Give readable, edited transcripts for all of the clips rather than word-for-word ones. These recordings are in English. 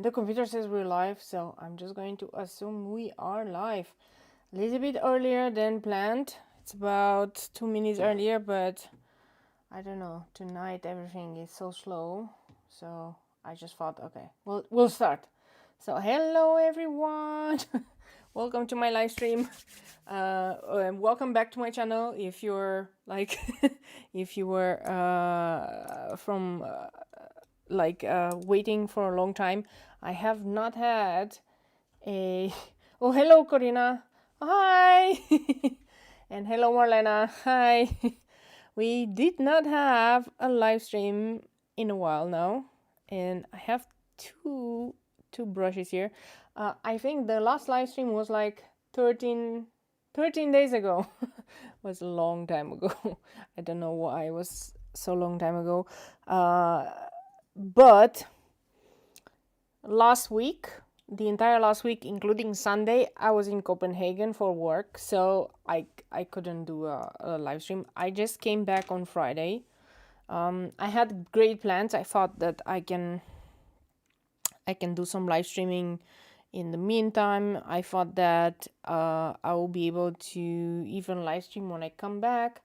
The computer says we're live, so I'm just going to assume we are live. A little bit earlier than planned. It's about 2 minutes earlier, but I don't know. Tonight everything is so slow, so I just thought, okay, we'll start. So hello everyone, welcome to my live stream. Welcome back to my channel. If you're like, if you were from waiting for a long time, I have not had a. Oh, hello, Corina. Hi, and hello, Marlena. Hi. We did not have a live stream in a while now, and I have two brushes here. I think the last live stream was like 13 days ago. Was a long time ago. I don't know why it was so long time ago. But last week, the entire last week, including Sunday, I was in Copenhagen for work, so I couldn't do a live stream. I just came back on Friday. I had great plans. I thought that I can do some live streaming in the meantime. I thought that I will be able to even live stream when I come back,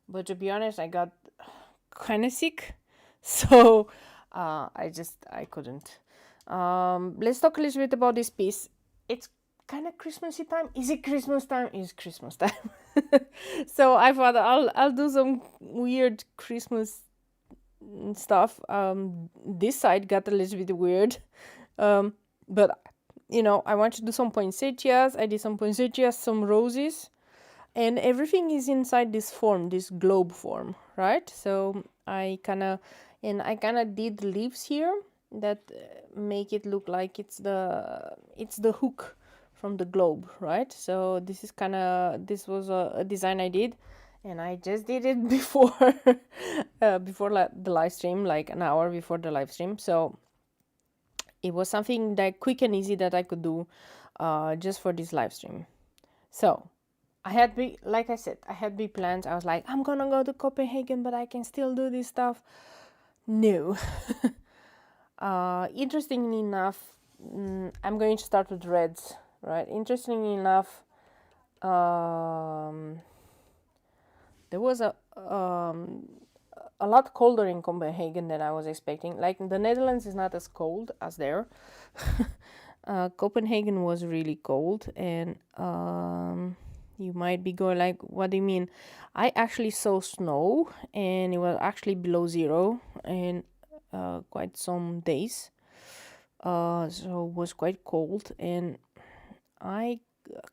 but to be honest, I got kind of sick, so I couldn't. Let's talk a little bit about this piece. It's kind of Christmassy time. Is it Christmas time? It's Christmas time. So I thought I'll do some weird Christmas stuff. This side got a little bit weird, but you know, I want to do some poinsettias. I did some poinsettias, some roses, and everything is inside this form, this globe form, right? So I kind of did leaves here that make it look like it's the hook from the globe, right? So this was a design I did, and I just did it before the live stream, like an hour before the live stream. So it was something that quick and easy that I could do just for this live stream. So I had like I said, I had big plans. I was like, I'm gonna go to Copenhagen, but I can still do this stuff. No. Interestingly enough, I'm going to start with reds, right? Interestingly enough, there was a lot colder in Copenhagen than I was expecting. Like, the Netherlands is not as cold as there. Copenhagen was really cold, and you might be going like, what do you mean? I actually saw snow, and it was actually below zero, and quite some days. So it was quite cold, and I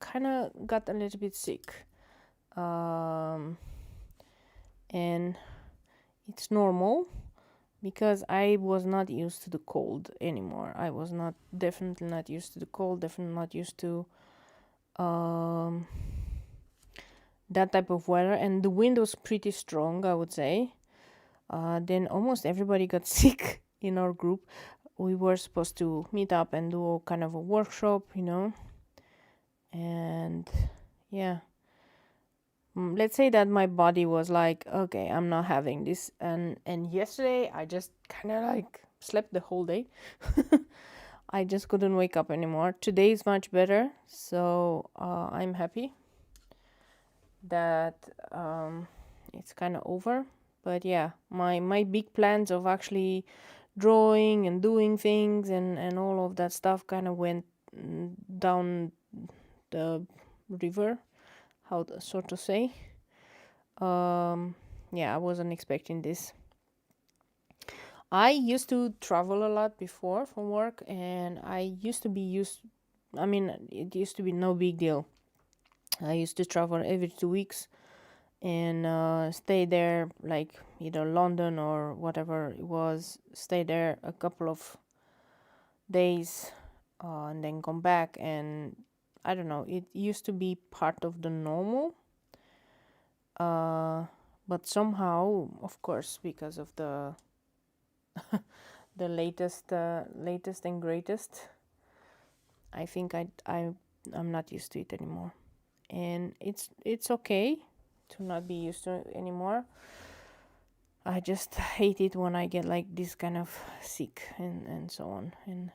kind of got a little bit sick. And it's normal because I was not used to the cold anymore. I was definitely not used to the cold, definitely not used to that type of weather, and the wind was pretty strong, I would say. Then almost everybody got sick in our group. We were supposed to meet up and do kind of a workshop, you know, and yeah, let's say that my body was like, okay, I'm not having this. And yesterday I just kind of like slept the whole day. I just couldn't wake up anymore. Today is much better, so I'm happy that it's kind of over. But yeah, my big plans of actually drawing and doing things and all of that stuff kind of went down the river, how to sort of say. Yeah, I wasn't expecting this. I used to travel a lot before for work, and I used to be it used to be no big deal. I used to travel every 2 weeks and stay there, like either London or whatever it was, stay there a couple of days and then come back. And I don't know, it used to be part of the normal, but somehow, of course, because of the the latest and greatest, I think I'm not used to it anymore, and it's okay to not be used to it anymore. I just hate it when I get like this kind of sick and so on. And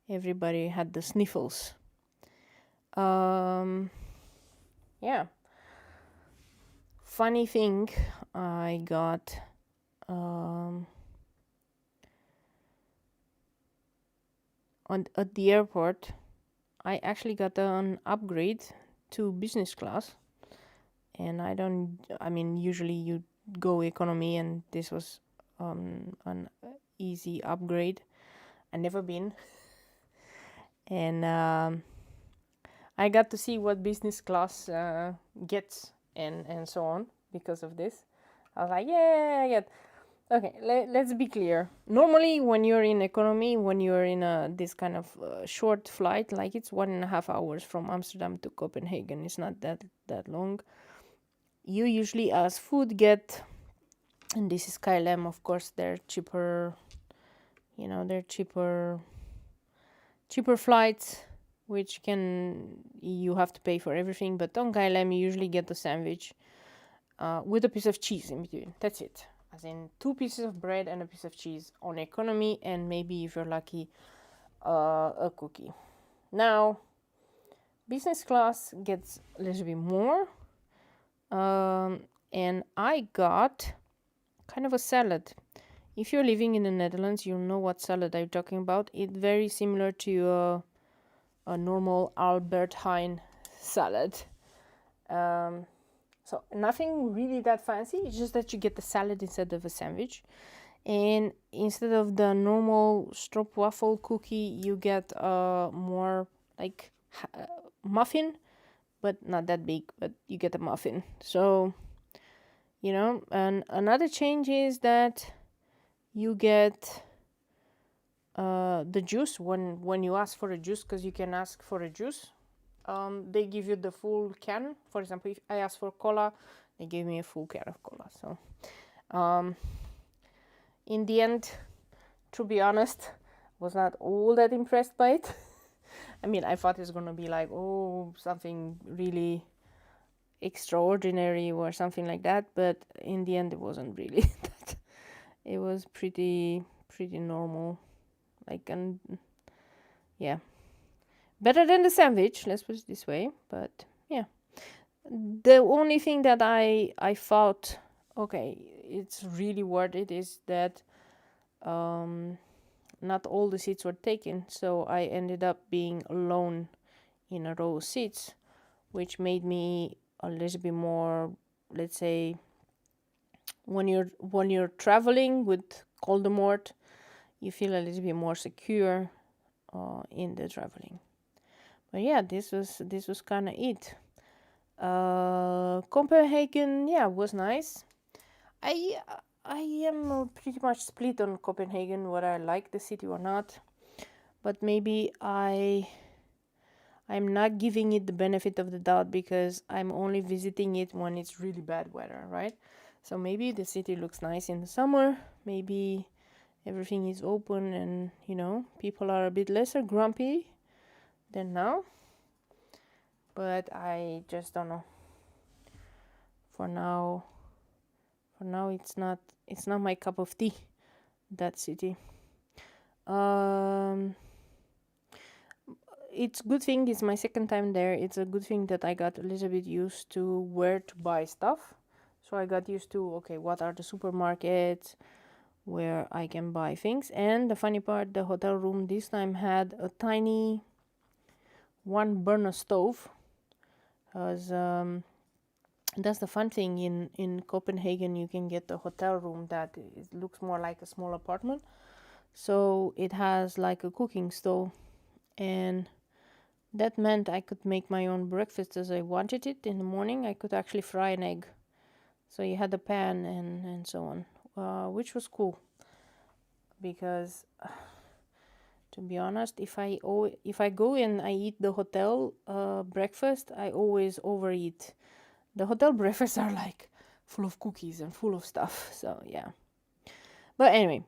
everybody had the sniffles. Yeah. Funny thing, I got at the airport, I actually got an upgrade to business class. And I mean, usually you go economy, and this was an easy upgrade. I never been. And I got to see what business class gets and so on because of this. I was like, yeah, I get. Okay, let's be clear. Normally, when you're in economy, when you're in this kind of short flight, like it's 1.5 hours from Amsterdam to Copenhagen, it's not that long. You usually, as food, get, and this is KLM, of course, they're cheaper. You know, they're cheaper flights, which you have to pay for everything. But on KLM, you usually get the sandwich with a piece of cheese in between. That's it. As in 2 pieces of bread and a piece of cheese on economy, and maybe if you're lucky, a cookie. Now, business class gets a little bit more, and I got kind of a salad. If you're living in the Netherlands, you'll know what salad I'm talking about. It's very similar to a normal Albert Heijn salad. So nothing really that fancy. It's just that you get the salad instead of a sandwich. And instead of the normal stroopwafel cookie, you get more like muffin, but not that big, but you get a muffin. So, you know, and another change is that you get the juice when you ask for a juice, because you can ask for a juice. They give you the full can. For example, if I ask for cola, they gave me a full can of cola. So, in the end, to be honest, was not all that impressed by it. I mean, I thought it's gonna be like, oh, something really extraordinary or something like that, but in the end, it wasn't really that. It was pretty normal, like, and yeah, better than the sandwich, let's put it this way. But yeah, the only thing that I thought, okay, it's really worth it, is that not all the seats were taken, so I ended up being alone in a row of seats, which made me a little bit more, let's say, when you're traveling with Voldemort, you feel a little bit more secure in the traveling. But yeah, this was kind of it. Copenhagen, yeah, was nice. I am pretty much split on Copenhagen, whether I like the city or not. But maybe I'm not giving it the benefit of the doubt, because I'm only visiting it when it's really bad weather, right? So maybe the city looks nice in the summer. Maybe everything is open and, you know, people are a bit lesser grumpy than now. But I just don't know. For now it's not my cup of tea, that city. It's good thing it's my second time there. It's a good thing that I got a little bit used to where to buy stuff. So I got used to, okay, what are the supermarkets where I can buy things. And the funny part, the hotel room this time had a tiny 1-burner stove. Because that's the fun thing, in Copenhagen you can get a hotel room that looks more like a small apartment. So it has like a cooking stove, and that meant I could make my own breakfast as I wanted it. In the morning I could actually fry an egg. So you had a pan and so on, which was cool. Because to be honest, if I go and I eat the hotel breakfast, I always overeat. The hotel breakfasts are like full of cookies and full of stuff. So yeah. But anyway,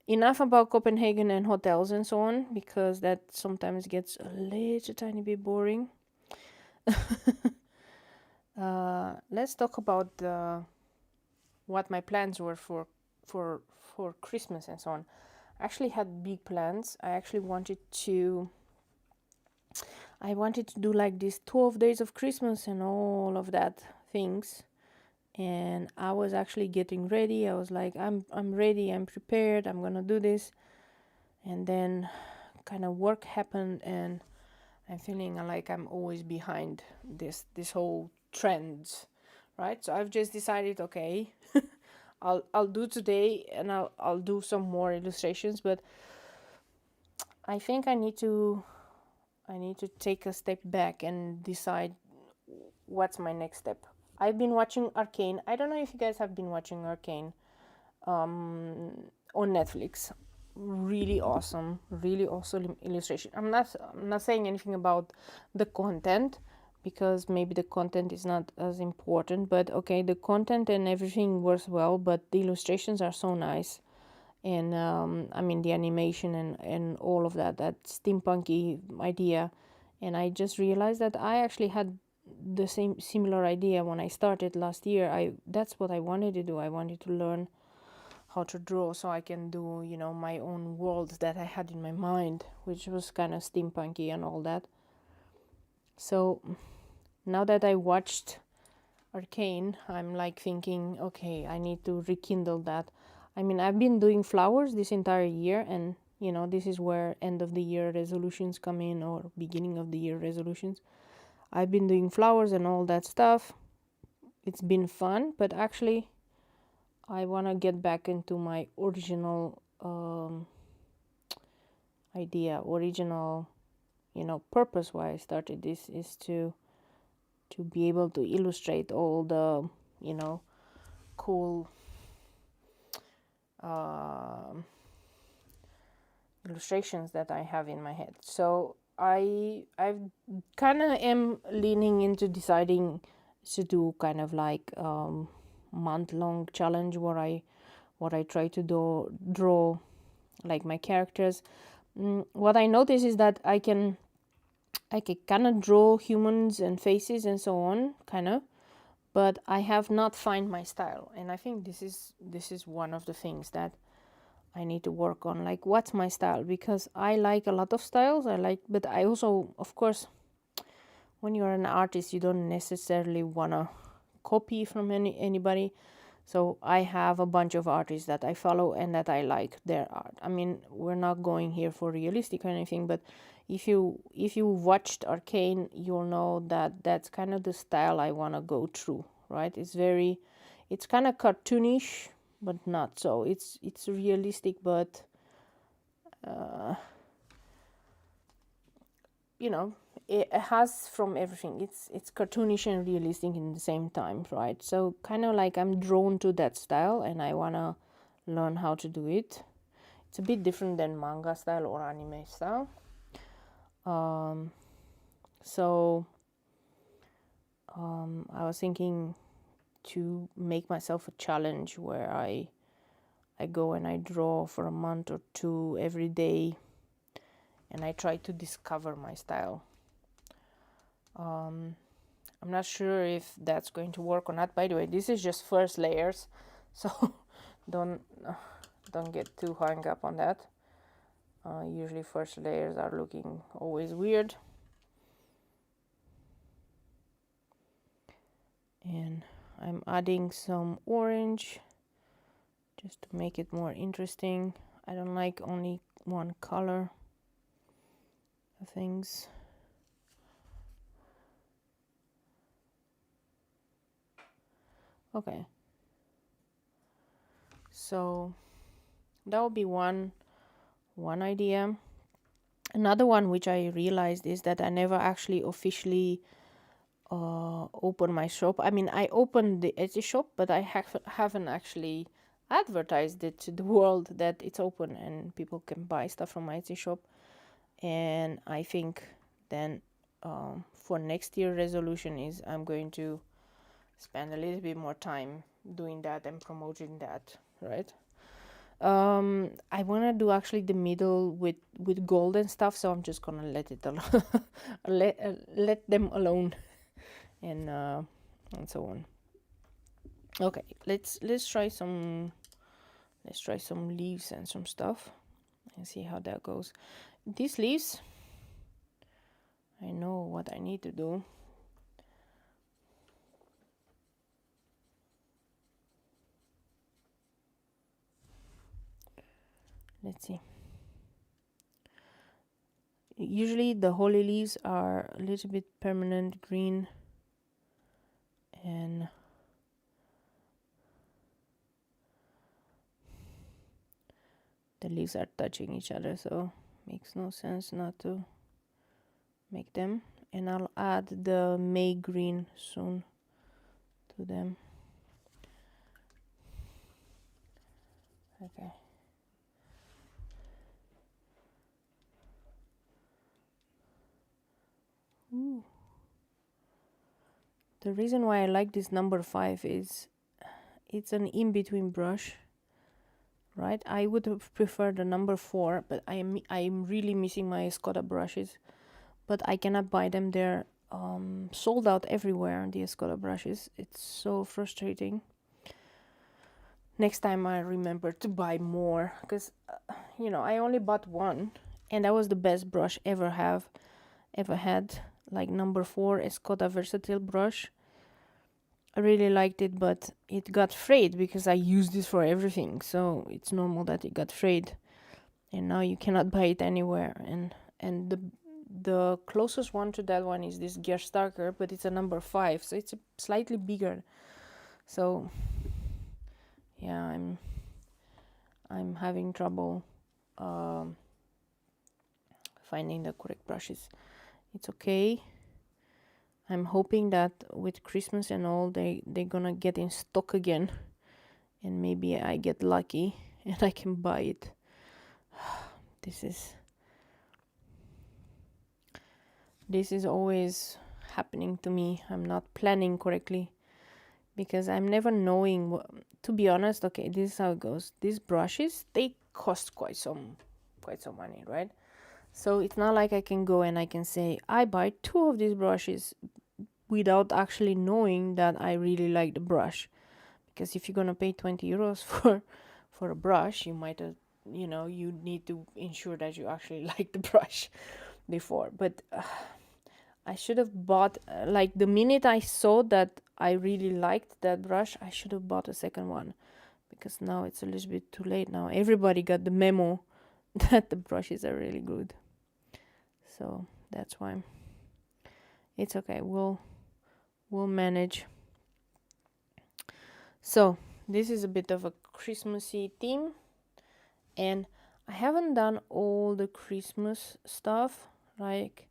enough about Copenhagen and hotels and so on, because that sometimes gets a little tiny bit boring. Let's talk about what my plans were for Christmas and so on. actually had big plans. I actually wanted to do like this 12 days of Christmas and all of that things. And I was actually getting ready. I was like, I'm ready, I'm prepared, I'm gonna do this. And then kind of work happened, and I'm feeling like I'm always behind this whole trends, right? So I've just decided, okay, I'll do today, and I'll do some more illustrations, but I think I need to take a step back and decide what's my next step. I've been watching Arkane. I don't know if you guys have been watching Arkane on Netflix. Really awesome illustration. I'm not saying anything about the content, because maybe the content is not as important, but okay, the content and everything works well, but the illustrations are so nice. And I mean, the animation and all of that steampunky idea. And I just realized that I actually had the similar idea when I started last year. That's what I wanted to do. I wanted to learn how to draw so I can do, you know, my own world that I had in my mind, which was kind of steampunky and all that. So now that I watched Arkane, I'm like thinking, okay, I need to rekindle that. I mean, I've been doing flowers this entire year, and you know, this is where end of the year resolutions come in, or beginning of the year resolutions. I've been doing flowers and all that stuff. It's been fun, but actually I want to get back into my original idea, you know, purpose why I started this is to be able to illustrate all the, you know, cool illustrations that I have in my head. So I kind of am leaning into deciding to do kind of like month-long challenge where I try to draw like my characters. What I notice is that I can kind of draw humans and faces and so on, kind of, but I have not find my style. And I think this is one of the things that I need to work on, like what's my style, because I like a lot of styles. But I also, of course, when you're an artist, you don't necessarily want to copy from anybody. So I have a bunch of artists that I follow and that I like their art. I mean, we're not going here for realistic or anything, but if you watched Arkane, you'll know that that's kind of the style I want to go through, right? It's kind of cartoonish, but not so. It's realistic, but you know, it has from everything. It's cartoonish and realistic in the same time, right? So kind of like I'm drawn to that style, and I want to learn how to do it. It's a bit different than manga style or anime style. So I was thinking to make myself a challenge where I go and I draw for a month or two every day, and I try to discover my style. I'm not sure if that's going to work or not. By the way, this is just first layers, so don't get too hung up on that. Usually first layers are looking always weird. And I'm adding some orange just to make it more interesting. I don't like only one color of things. Okay, so that would be one idea. Another one which I realized is that I never actually officially open my shop. I mean, I opened the Etsy shop, but I haven't actually advertised it to the world that it's open and people can buy stuff from my Etsy shop. And I think then for next year resolution is I'm going to spend a little bit more time doing that and promoting that, right? I want to do actually the middle with gold and stuff, so I'm just gonna let it alone. let them alone. And so on. Okay, let's try some leaves and some stuff. and see how that goes. These leaves, I know what I need to do. Let's see. Usually the holy leaves are a little bit permanent green, and the leaves are touching each other, so makes no sense not to make them. And I'll add the May green soon to them. Okay. Ooh. The reason why I like this number 5 is it's an in-between brush, right? I would have preferred the number 4, but I'm really missing my Escoda brushes, but I cannot buy them. They're sold out everywhere, the Escoda brushes. It's so frustrating. Next time I remember to buy more, because you know, I only bought one, and that was the best brush ever had, like number 4 Escoda Versatil brush. I really liked it, but it got frayed because I used this for everything, so it's normal that it got frayed, and now you cannot buy it anywhere. And the closest one to that one is this Gerstarker, but it's a number 5, so it's slightly bigger. So yeah, I'm having trouble finding the correct brushes. It's okay. I'm hoping that with Christmas and all, they're gonna get in stock again, and maybe I get lucky and I can buy it. This is always happening to me. I'm not planning correctly because I'm never knowing what, to be honest. Okay, this is how it goes. These brushes, they cost quite some money, right? So it's not like I can go and I can say I buy 2 of these brushes without actually knowing that I really like the brush. Because if you're gonna pay 20 euros for a brush, you might you know, you need to ensure that you actually like the brush before. But I should have bought, like the minute I saw that I really liked that brush, I should have bought a second one, because now it's a little bit too late. Now everybody got the memo that the brushes are really good, so that's why. It's okay, we'll manage. So this is a bit of a Christmassy theme, and I haven't done all the Christmas stuff. Like,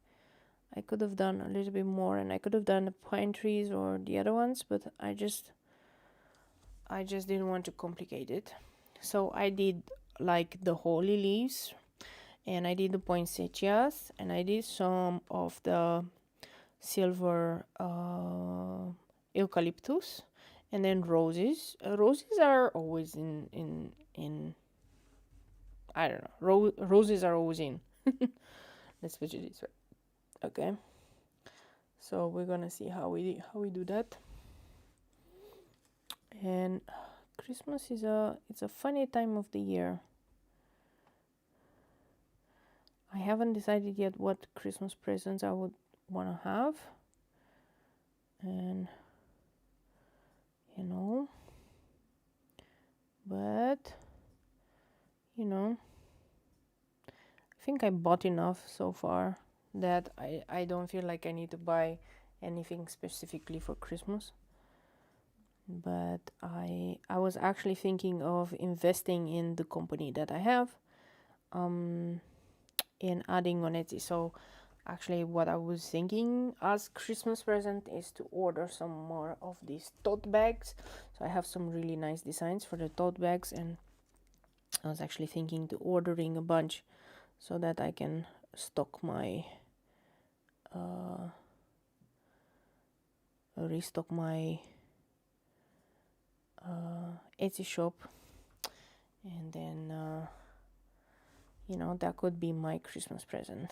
I could have done a little bit more, and I could have done the pine trees or the other ones, but I just didn't want to complicate it. So I did like the holy leaves, and I did the poinsettias, and I did some of the silver eucalyptus, and then roses. Roses are always in I don't know. Roses are always in. Let's put it this way. Okay. So we're gonna see how we do that. And Christmas is it's a funny time of the year. I haven't decided yet what Christmas presents I would want to have, and you know, but you know, I think I bought enough so far that I don't feel like I need to buy anything specifically for Christmas. But I was actually thinking of investing in the company that I have, in adding on Etsy. So actually what I was thinking as Christmas present is to order some more of these tote bags. So I have some really nice designs for the tote bags, and I was actually thinking to ordering a bunch so that I can stock my restock my Etsy shop, and then you know, that could be my Christmas present,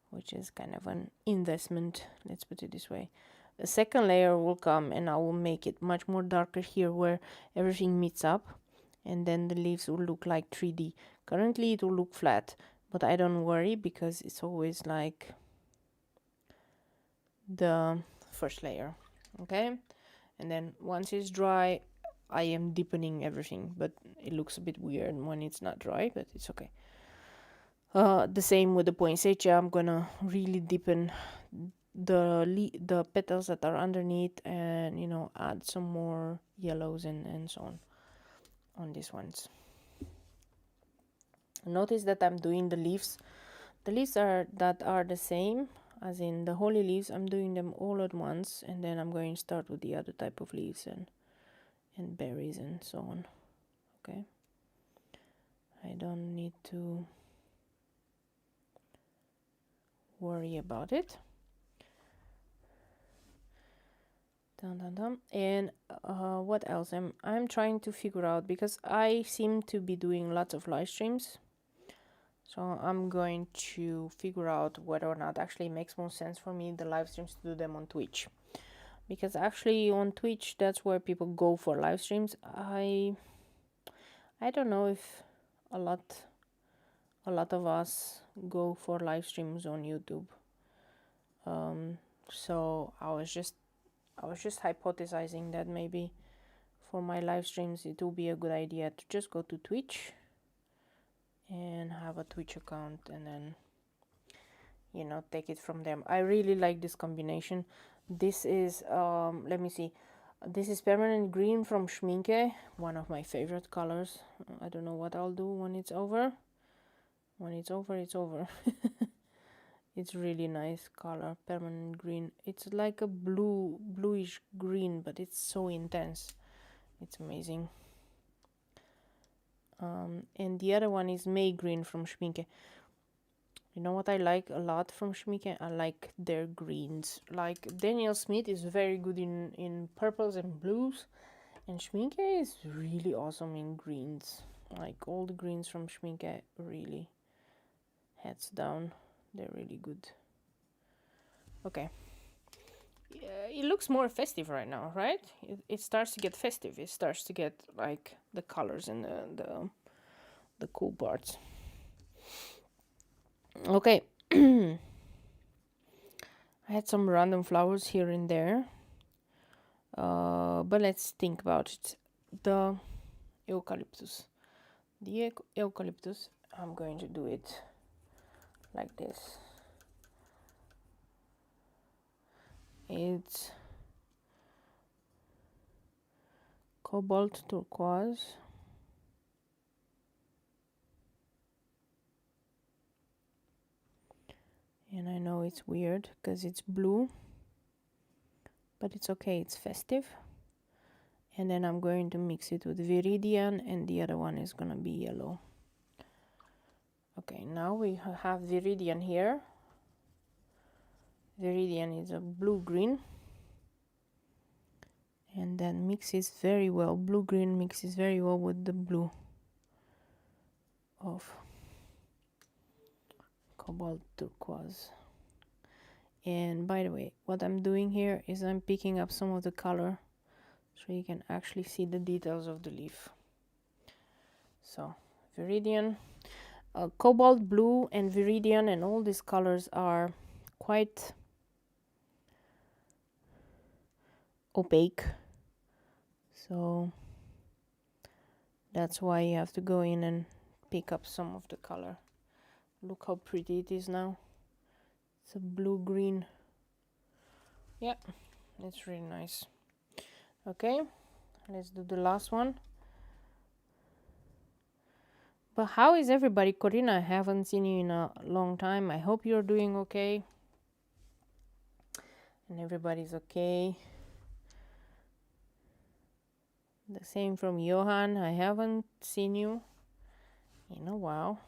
which is kind of an investment, let's put it this way. The second layer will come, and I will make it much more darker here where everything meets up, and then the leaves will look like 3D. Currently it will look flat, but I don't worry because it's always like the first layer. Okay, and then once it's dry, I am deepening everything, but it looks a bit weird when it's not dry, but it's okay. The same with the poinsettia. I'm gonna really deepen the petals that are underneath, and you know, add some more yellows and so on these ones. Notice that I'm doing the leaves. The leaves that are the same as in the holy leaves. I'm doing them all at once, and then I'm going to start with the other type of leaves and berries and so on. Okay, I don't need to worry about it. Dun, dun, dun. And what else? I'm trying to figure out, because I seem to be doing lots of live streams, so I'm going to figure out whether or not actually makes more sense for me the live streams to do them on Twitch, because actually on Twitch that's where people go for live streams. I don't know if a lot of us go for live streams on YouTube. So I was just hypothesizing that maybe for my live streams it will be a good idea to just go to Twitch and have a Twitch account, and then, you know, take it from them. I really like this combination. This is let me see, this is permanent green from StreamCam, one of my favorite colors. I don't know what I'll do when it's over. When it's over, it's over. It's really nice color, permanent green. It's like a bluish green, but it's so intense. It's amazing. And the other one is May green from StreamCam. You know what I like a lot from StreamCam? I like their greens. Like Daniel Smith is very good in purples and blues, and StreamCam is really awesome in greens. Like all the greens from StreamCam, really, heads down, they're really good. Okay. Yeah, it looks more festive right now, right? It starts to get festive. It starts to get like the colors and the cool parts. Okay. I had some random flowers here and there, but let's think about it. The eucalyptus. The eucalyptus, I'm going to do it like this. It's cobalt turquoise. And I know it's weird because it's blue, but it's okay, it's festive. And then I'm going to mix it with viridian, and the other one is gonna be yellow. Okay, now we have viridian here. Viridian is a blue-green, and then mixes very well. Blue-green mixes very well with the blue of cobalt turquoise. And by the way, what I'm doing here is I'm picking up some of the color so you can actually see the details of the leaf. So viridian, cobalt blue and viridian and all these colors are quite opaque, so that's why you have to go in and pick up some of the color. Look how pretty it is now. It's a blue-green. Yeah, it's really nice. Okay, let's do the last one. But how is everybody? Corina, I haven't seen you in a long time. I hope you're doing okay. And everybody's okay. The same from Johan. I haven't seen you in a while.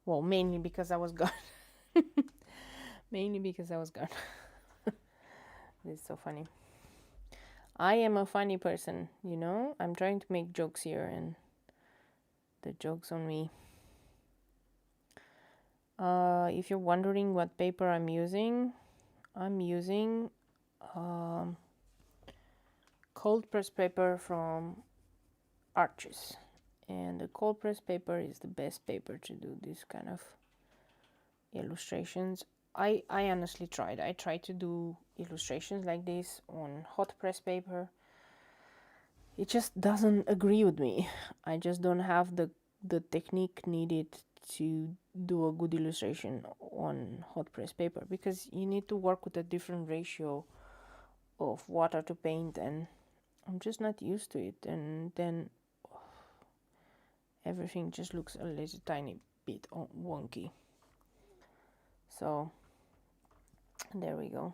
Well, mainly because I was gone. Mainly because I was gone. This is so funny. I am a funny person, you know? I'm trying to make jokes here, and the joke's on me. If you're wondering what paper I'm using cold press paper from arches, and the cold press paper is the best paper to do this kind of illustrations. I honestly tried. I tried to do illustrations like this on hot press paper. It just doesn't agree with me. I just don't have the technique needed to do a good illustration on hot press paper, because you need to work with a different ratio of water to paint, and I'm just not used to it, and then everything just looks a little tiny bit wonky. So there we go.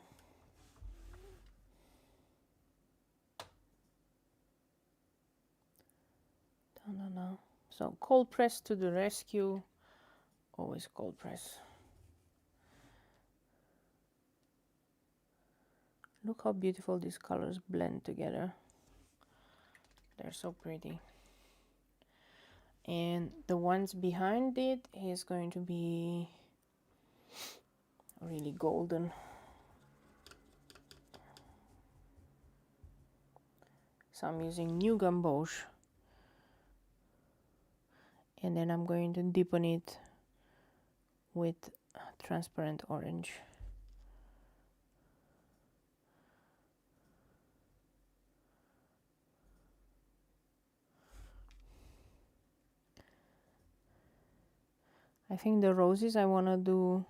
No. So cold press to the rescue. Always cold press. Look how beautiful these colors blend together. They're so pretty. And the ones behind it is going to be really golden. So I'm using new gamboge, and then I'm going to deepen it with transparent orange. I think the roses, I want to do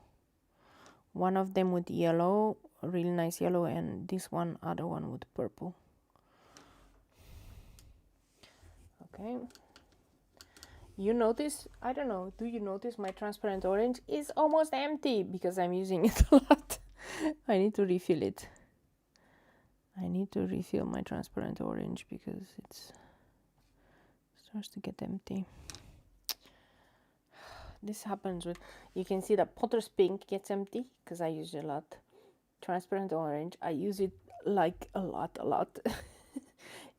one of them with yellow, a really nice yellow, and this one, other one with purple. Okay. You notice, I don't know, do you notice my transparent orange is almost empty because I'm using it a lot. I need to refill it. I need to refill my transparent orange because it starts to get empty. This happens with, you can see that Potter's pink gets empty because I use it a lot. Transparent orange, I use it like a lot.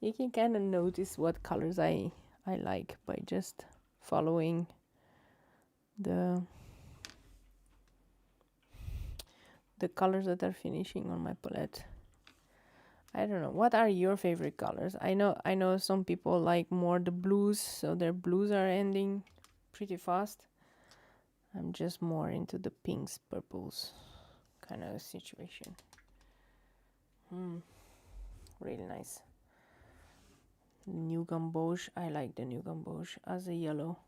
You can kind of notice what colors I like by just following the colors that are finishing on my palette. I don't know, what are your favorite colors? I know some people like more the blues, so their blues are ending pretty fast. I'm just more into the pinks, purples kind of situation. Really nice. New gamboge, I like the new gamboge as a yellow.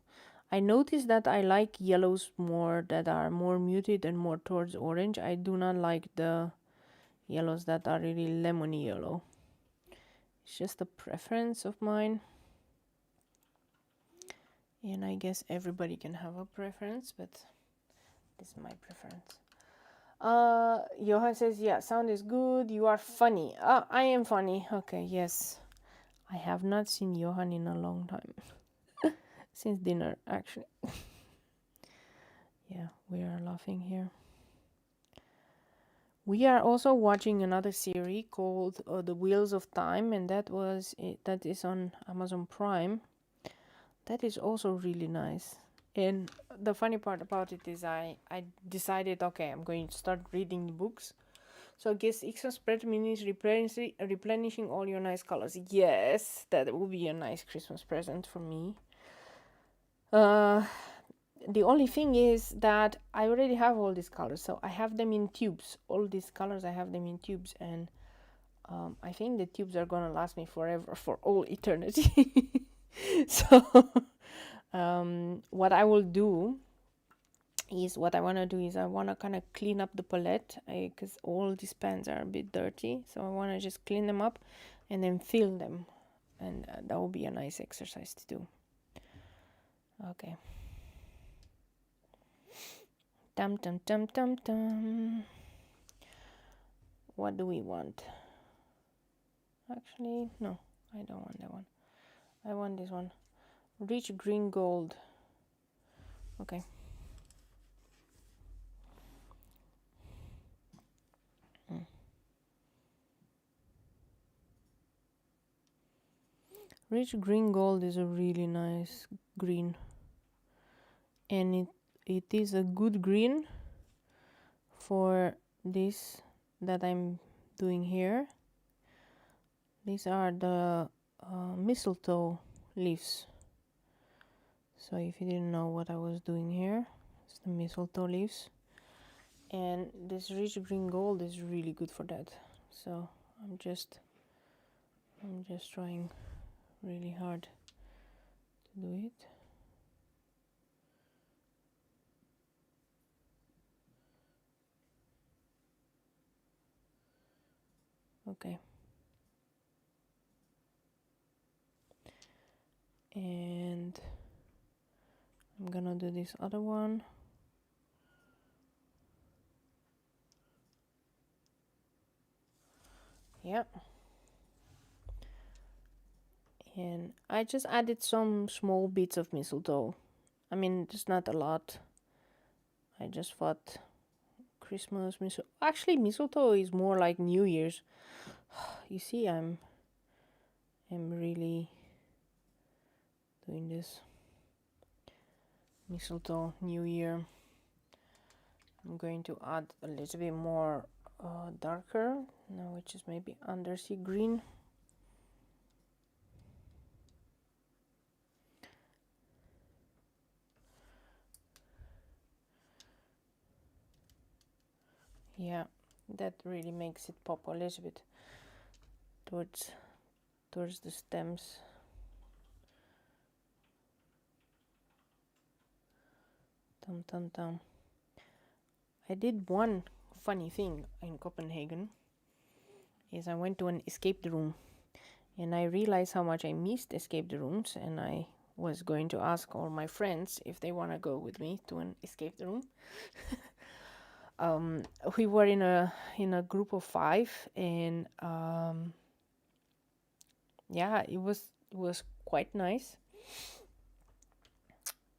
I noticed that I like yellows more that are more muted and more towards orange. I do not like the yellows that are really lemony yellow. It's just a preference of mine. And I guess everybody can have a preference, but this is my preference. Johan says, yeah, sound is good. You are funny. I am funny. Okay, yes. I have not seen Johan in a long time. Since dinner, actually. Yeah, we are laughing here. We are also watching another series called The Wheels of Time, and that is on Amazon Prime. That is also really nice. And the funny part about it is I decided, okay, I'm going to start reading the books. So I guess Ixon spread means replenishing all your nice colors. Yes, that would be a nice Christmas present for me. The only thing is that I already have all these colors, so I have them in tubes. All these colors, I have them in tubes, and I think the tubes are gonna last me forever, for all eternity. So what I will do is, I want to kind of clean up the palette, because all these pens are a bit dirty, so I want to just clean them up and then fill them, and that will be a nice exercise to do. Okay. Dum. What do we want? Actually, no, I don't want that one. I want this one. Rich green gold. Okay. Rich green gold is a really nice green. And it is a good green for this that I'm doing here. These are the mistletoe leaves. So if you didn't know what I was doing here, it's the mistletoe leaves. And this rich green gold is really good for that. So I'm just trying really hard to do it. Okay. And I'm gonna do this other one. Yeah. And I just added some small bits of mistletoe. I mean, it's not a lot. I just thought Christmas, mistletoe. Actually, mistletoe is more like New Year's. You see, I'm really doing this. Mistletoe, New Year. I'm going to add a little bit more darker now, which is maybe undersea green. Yeah, that really makes it pop a little bit towards the stems. Tum tum tum. I did one funny thing in Copenhagen. Is I went to an escape room, and I realized how much I missed escape rooms, and I was going to ask all my friends if they want to go with me to an escape room. We were in a group of 5, and yeah, it was quite nice.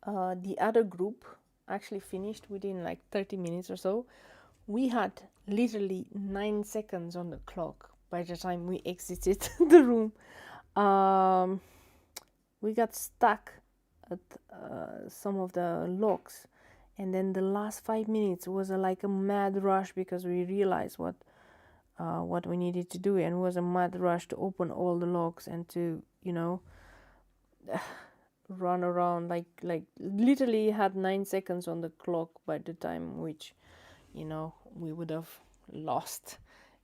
The other group actually finished within like 30 minutes or so. We had literally 9 seconds on the clock by the time we exited the room. We got stuck at some of the locks, and then the last 5 minutes was like a mad rush because we realized what we needed to do, and it was a mad rush to open all the locks and to, you know, run around like literally had 9 seconds on the clock by the time which, you know, we would have lost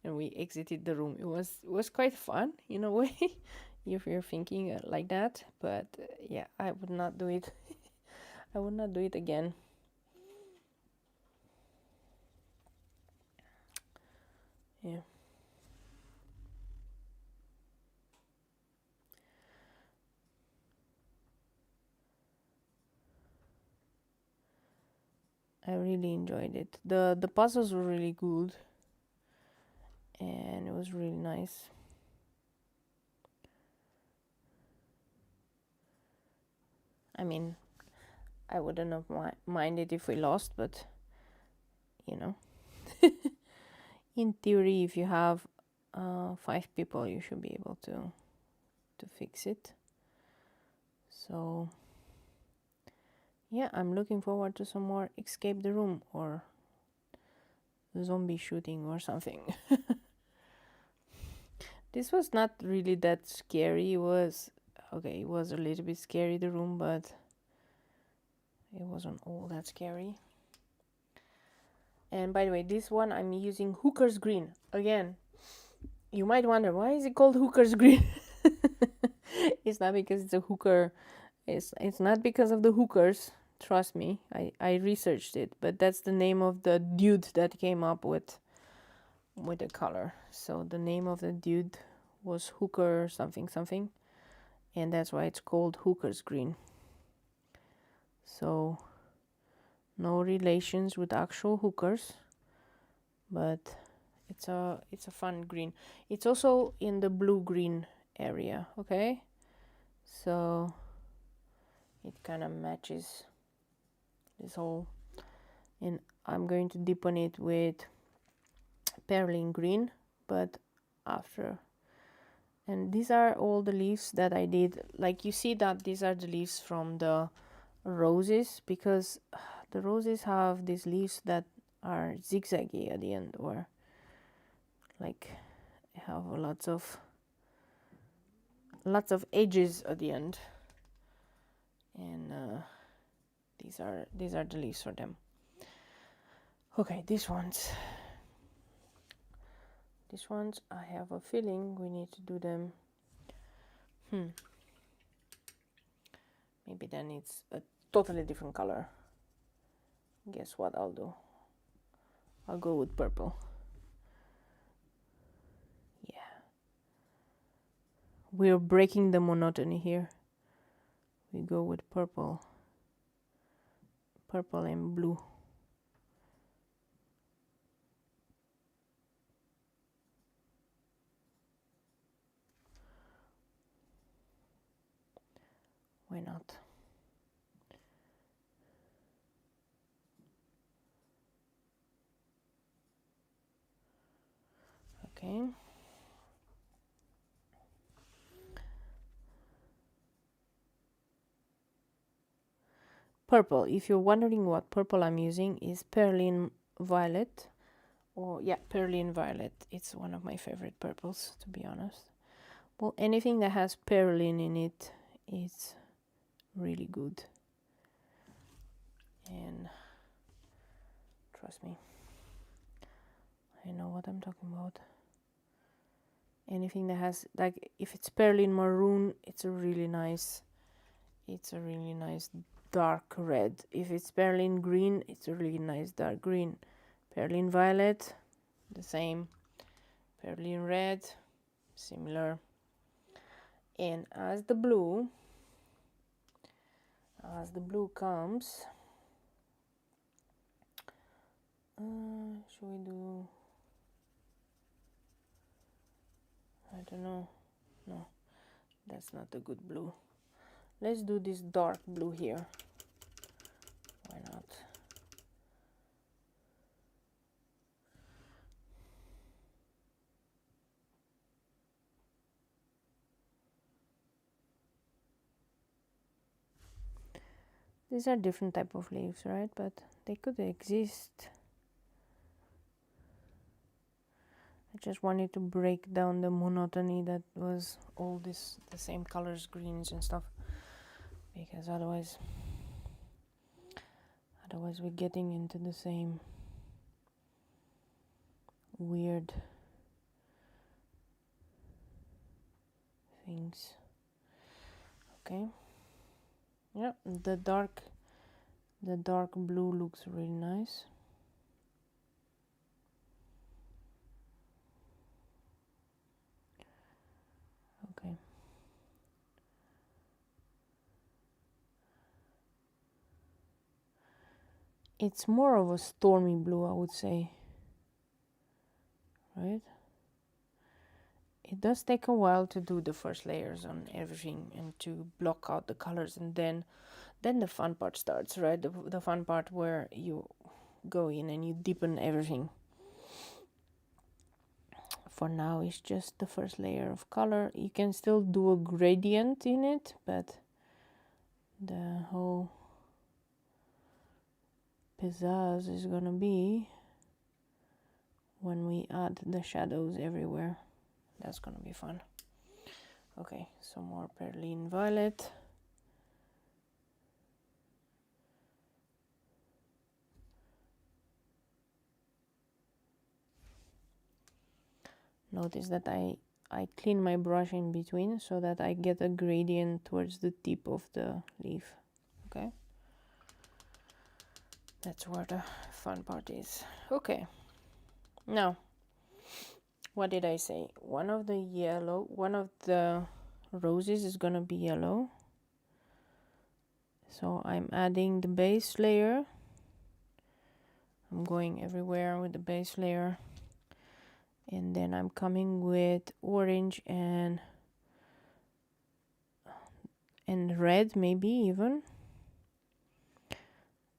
and we exited the room. It was quite fun in a way if you're thinking like that, but yeah, I would not do it. I would not do it again. Yeah. I really enjoyed it. The puzzles were really good, and it was really nice. I mean, I wouldn't have minded if we lost, but you know, in theory, if you have 5 people, you should be able to fix it. So yeah, I'm looking forward to some more escape the room or zombie shooting or something. This was not really that scary. It was okay, it was a little bit scary, the room, but it wasn't all that scary. And by the way, this one I'm using Hooker's Green. Again, you might wonder, why is it called Hooker's Green? It's not because it's a hooker. It's not because of the hookers. Trust me, I researched it, but that's the name of the dude that came up with the color. So the name of the dude was Hooker something something, and that's why it's called Hooker's Green. So no relations with actual hookers, but it's a fun green. It's also in the blue green area, okay? So it kind of matches this whole, and I'm going to deepen it with pearlescent green, but after. And these are all the leaves that I did. Like, you see that these are the leaves from the roses, because the roses have these leaves that are zigzaggy at the end, or like have lots of edges at the end. and these are the leaves for them. Okay, these ones I have a feeling we need to do them. Maybe then it's a totally different color. Guess what I'll do? I'll go with purple. Yeah, we're breaking the monotony here. We go with purple and blue. Why not? Okay. Purple, if you're wondering what purple I'm using, is Perlin Violet. Or yeah, Perlin Violet. It's one of my favorite purples, to be honest. Well, anything that has perlin in it is really good. And trust me, I know what I'm talking about. Anything that has, like, if it's perlin maroon, it's a really nice dark red. If it's perlin green, it's a really nice dark green. Perlin violet, the same. Perlin red, similar. And as the blue comes, should we do, I don't know. No, that's not a good blue. Let's do this dark blue here. Why not? These are different type of leaves, right? But they could exist. I just wanted to break down the monotony that was all this, the same colors, greens and stuff, because otherwise we're getting into the same weird things. Okay. Yeah, the dark blue looks really nice. Okay. It's more of a stormy blue, I would say. Right? It does take a while to do the first layers on everything and to block out the colors, and then the fun part starts, right? The fun part where you go in and you deepen everything. For now, it's just the first layer of color. You can still do a gradient in it, but the whole pizzazz is gonna be when we add the shadows everywhere. That's gonna be fun. Okay, some more Perlin Violet. Notice that I clean my brush in between so that I get a gradient towards the tip of the leaf. Okay, that's where the fun part is. Okay, now what did I say? One of the roses is gonna be yellow, so I'm adding the base layer. I'm going everywhere with the base layer, and then I'm coming with orange and red, maybe even,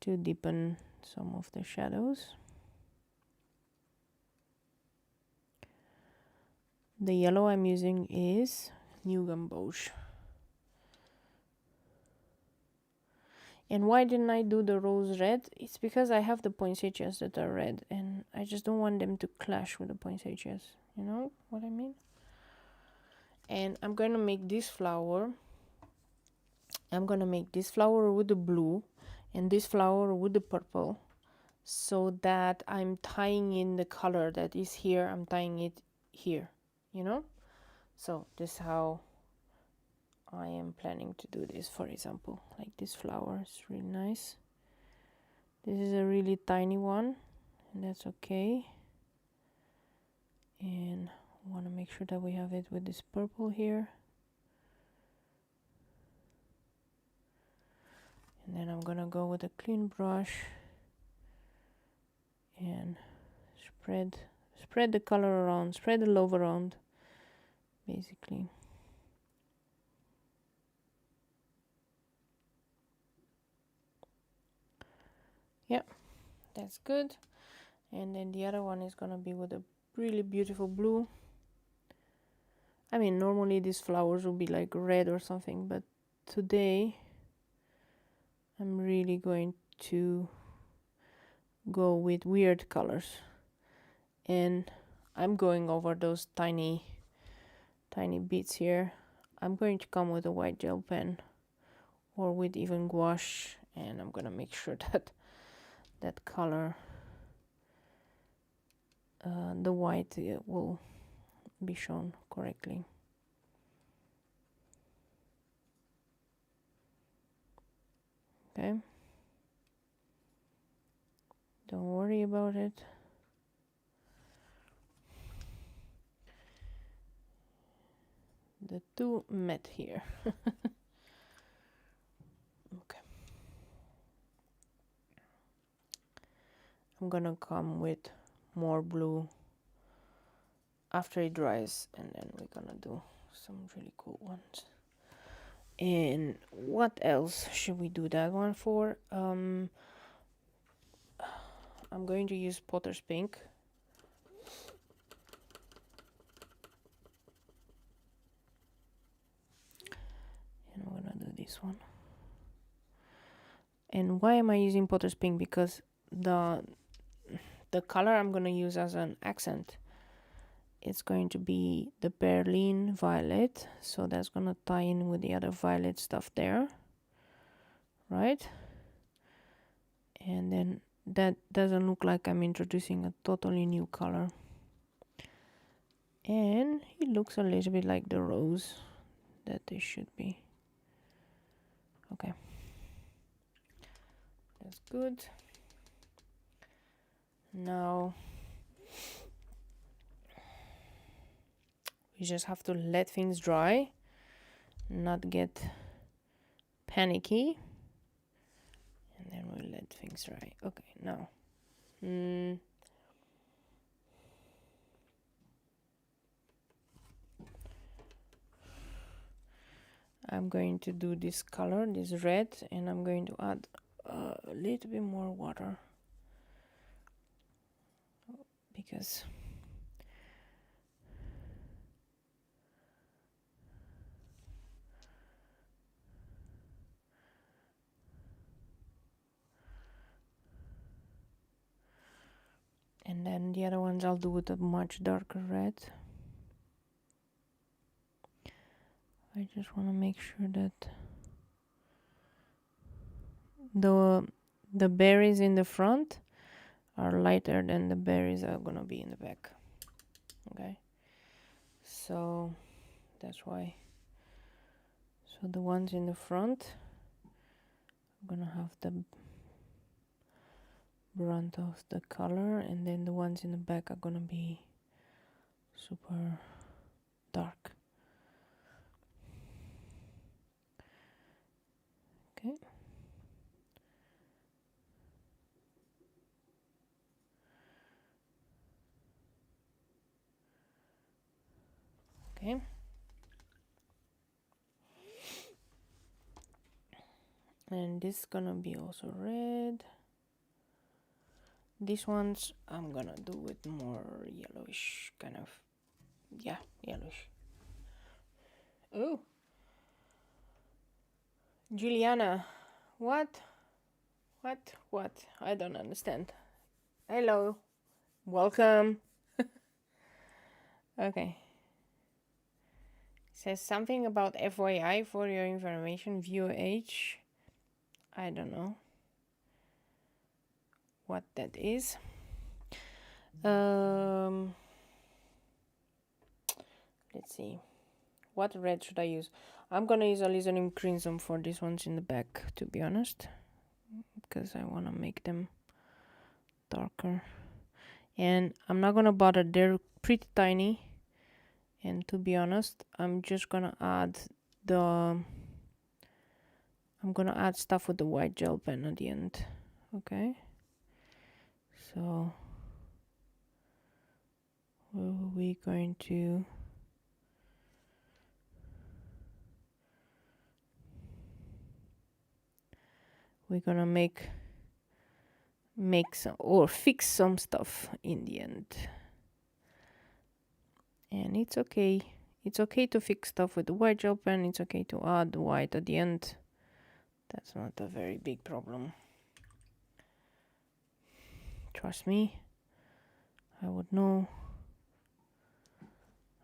to deepen some of the shadows. The yellow I'm using is New Gamboge. And why didn't I do the rose red? It's because I have the poinsettias that are red, and I just don't want them to clash with the poinsettias. You know what I mean? And I'm going to make this flower I'm gonna make this flower with the blue and this flower with the purple, so that I'm tying in the color that is here, I'm tying it here, you know. So this is how I am planning to do this. For example, like this flower is really nice. This is a really tiny one, and that's okay. And I want to make sure that we have it with this purple here. And then I'm gonna go with a clean brush and spread the color around, spread the love around, basically. Yeah, that's good. And then the other one is gonna be with a really beautiful blue. I mean, normally these flowers would be like red or something, but today I'm really going to go with weird colors, and I'm going over those tiny bits here. I'm going to come with a white gel pen or with even gouache, and I'm gonna make sure that that color, the white, will be shown correctly. Okay, don't worry about it. The two met here. Okay, I'm gonna come with more blue after it dries, and then we're gonna do some really cool ones. And what else should we do that one for? I'm going to use Potter's Pink. And I'm gonna do this one. And why am I using Potter's Pink? Because the color I'm gonna use as an accent, it's going to be the Berlin Violet, so that's gonna tie in with the other violet stuff there, right? And then that doesn't look like I'm introducing a totally new color. And it looks a little bit like the rose that they should be. Okay, that's good. Now we just have to let things dry, not get panicky, and then we'll let things dry. Okay, now I'm going to do this color, this red, and I'm going to add a little bit more water, because and then the other ones I'll do with a much darker red. I just want to make sure that the berries in the front are lighter than the berries are gonna be in the back. Okay, so that's why. So the ones in the front are gonna have the brunt of the color, and then the ones in the back are gonna be super dark. Okay. Okay. And this is gonna be also red. These ones I'm gonna do with more yellowish kind of, yeah, yellowish. Oh, Juliana, what? I don't understand. Hello, welcome. Okay, Says something about FYI, for your information, view age. I don't know what that is. Let's see. What red should I use? I'm gonna use alizarin crimson for these ones in the back, to be honest, because I want to make them darker. And I'm not gonna bother, they're pretty tiny. And to be honest, I'm just gonna add stuff with the white gel pen at the end. Okay, so we're going to make some or fix some stuff in the end. And it's okay to fix stuff with the white gel pen. It's okay to add white at the end. That's not a very big problem, trust me. I would know.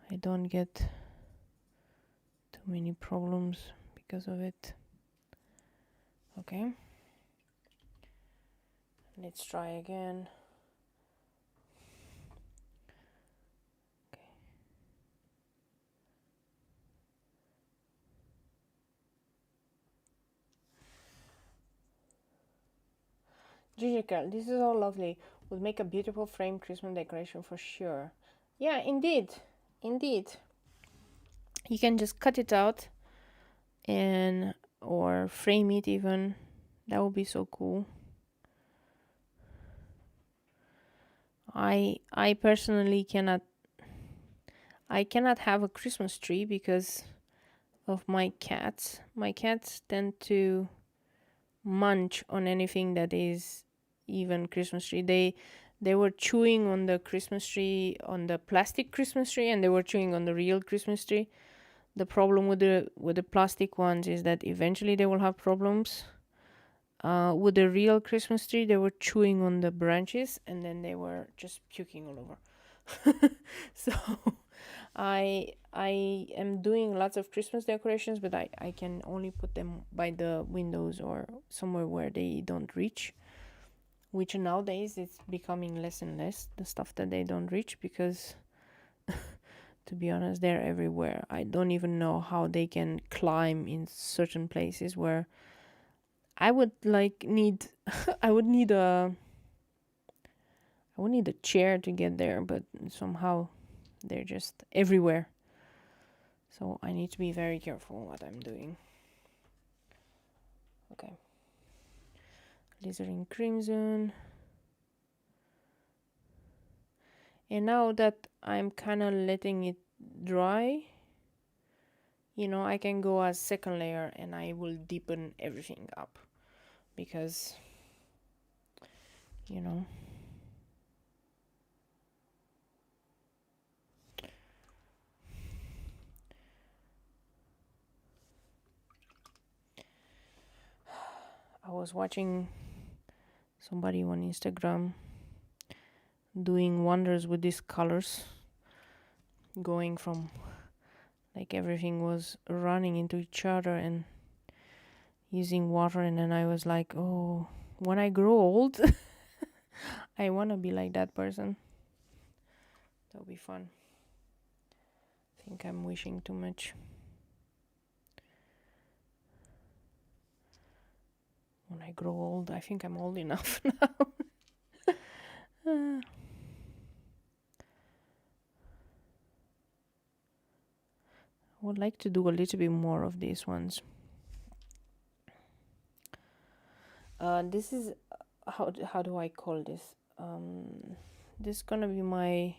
I don't get too many problems because of it. Okay, let's try again. Gigi Girl, this is all lovely. Would make a beautiful frame Christmas decoration for sure. Yeah, indeed. You can just cut it out and or frame it even. That would be so cool. I personally cannot have a Christmas tree because of my cats. My cats tend to munch on anything that is even Christmas tree. They were chewing on the Christmas tree, on the plastic Christmas tree, and they were chewing on the real Christmas tree. The problem with the plastic ones is that eventually they will have problems. With the real Christmas tree, they were chewing on the branches and then they were just puking all over. So I am doing lots of Christmas decorations, but I can only put them by the windows or somewhere where they don't reach, which nowadays it's becoming less and less, the stuff that they don't reach, because to be honest, they're everywhere. I don't even know how they can climb in certain places where I would need I would need a chair to get there, but somehow they're just everywhere. So I need to be very careful what I'm doing. Okay. Alizarin crimson. And now that I'm kind of letting it dry, you know, I can go as second layer and I will deepen everything up, because, you know, I was watching somebody on Instagram doing wonders with these colors, going from like everything was running into each other and using water, and then I was like, oh, when I grow old I want to be like that person. That'll be fun. I think I'm wishing too much. When I grow old, I think I'm old enough now. I would like to do a little bit more of these ones. This is how do I call this? This is gonna be my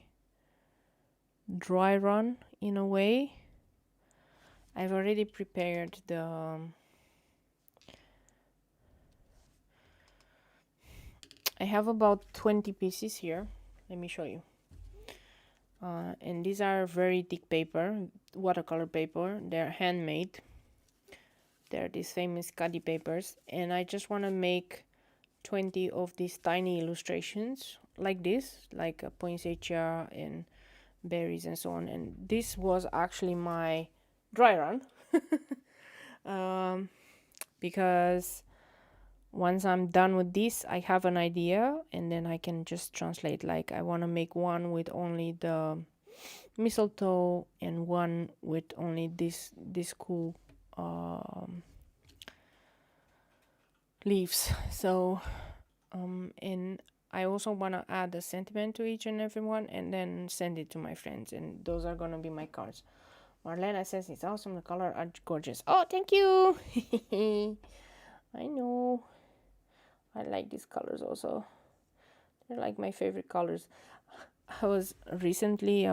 dry run in a way. I've already prepared the I have about 20 pieces here. Let me show you. And these are very thick paper, watercolor paper. They're handmade. They're these famous Cadi papers, and I just want to make 20 of these tiny illustrations like this, like a poinsettia and berries and so on. And this was actually my dry run. Because once I'm done with this, I have an idea, and then I can just translate. Like, I want to make one with only the mistletoe and one with only this cool leaves. So and I also want to add a sentiment to each and every one, and then send it to my friends, and those are gonna be my cards. Marlena says it's awesome, the color are gorgeous. Oh, thank you. I know, I like these colors also. They're like my favorite colors. I was recently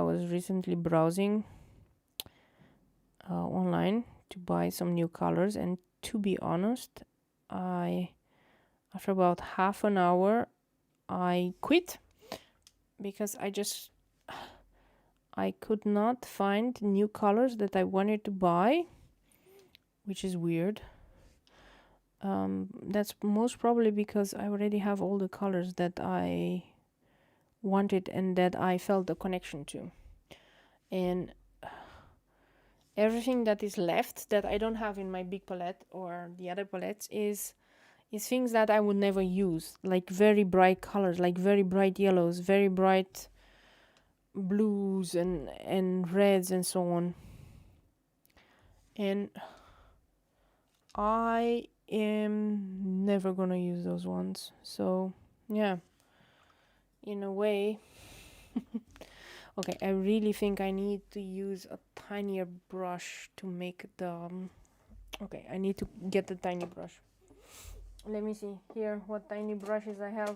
browsing online to buy some new colors, and to be honest, after about half an hour I quit, because I could not find new colors that I wanted to buy, which is weird. That's most probably because I already have all the colors that I wanted and that I felt a connection to. And everything that is left that I don't have in my big palette or the other palettes is things that I would never use, like very bright colors, like very bright yellows, very bright blues and reds and so on. And I am never gonna use those ones. So yeah, in a way. Okay, I really think I need to use a tinier brush to make the okay, I need to get the tiny brush. Let me see here what tiny brushes I have.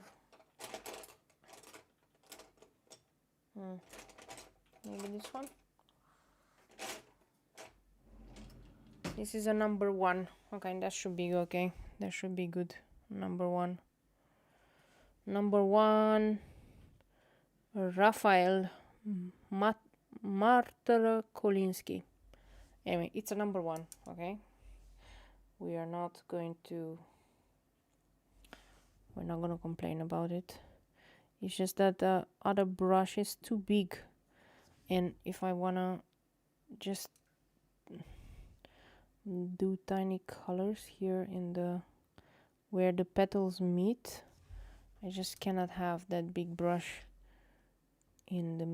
Maybe this one. This is a number 1. Okay, that should be okay. That should be good. Number 1. Number 1. Raphael Martyrkolinski. Anyway, it's a number 1. Okay. We're not going to complain about it. It's just that the other brush is too big, and if I wanna just do tiny colors here in the where the petals meet, I just cannot have that big brush in the